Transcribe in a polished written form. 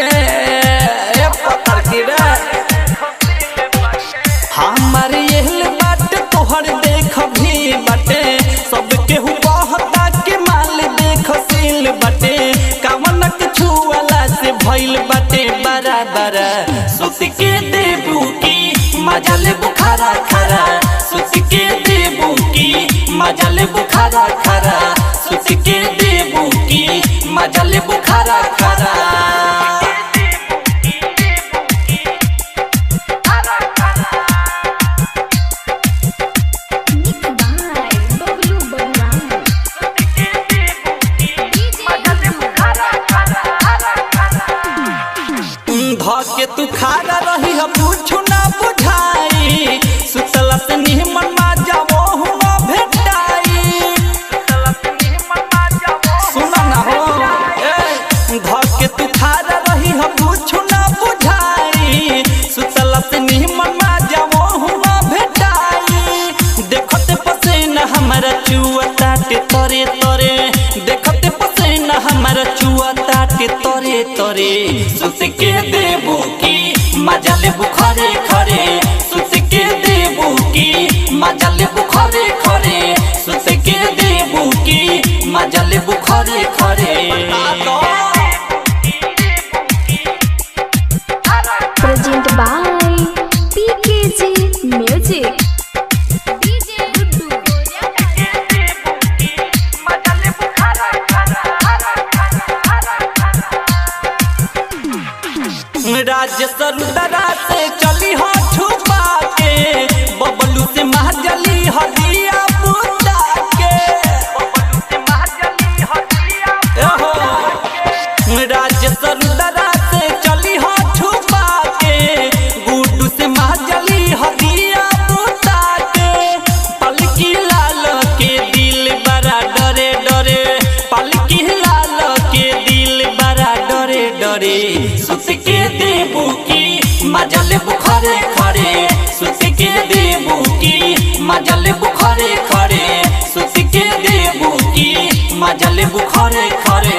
बाटे पत्थर की रे हमारे एहल बाटे तोहर देख भी बाटे सबके हुआ के माल देख सील बाटे कामनक छुआला से भइल बाटे बराबर सुत के देबू की मजा ले बुखारा खरा सुत के देबू की मजा ले बुखारा खरा सुत के देबू की मजा ले बुखारा खरा के तू खारा रही है पूछू ना बुझाई सुतला से निमन मा जावो हुआ भेटाई सुना ना हो घर के तू खारा रही है पूछू ना बुझाई सुतला से निमन मा जावो हुआ भेटाई देखते पसीना हमारा चुआ ताटे तरे तरे देखते पसीना हमारा चुआ ताटे तरे तरे सुत के देबू की मजा ले बुखारे खरे सुत के देबू की मजा ले बुखारे खरे सुत के देबू की मजा ले बुखारे खरे प्रेजेंट बाय पीकेजी म्यूजिक राज्य सरुदरा से चली हो छुपा के बबलू से महजली हदिया बुता के राज्य सरुदरा से चली हो छुपा के गुड्डू से महजली हदिया बुता के पलकी लाल के दिल बड़ा डरे डरे पलकी लाल के दिल बड़ा डरे डरे सुत के देबू की मजा ले बुखारे खरे सुत के देबू की मजा ले बुखारे खरे सुत के देबू की मजा ले बुखारे खरे।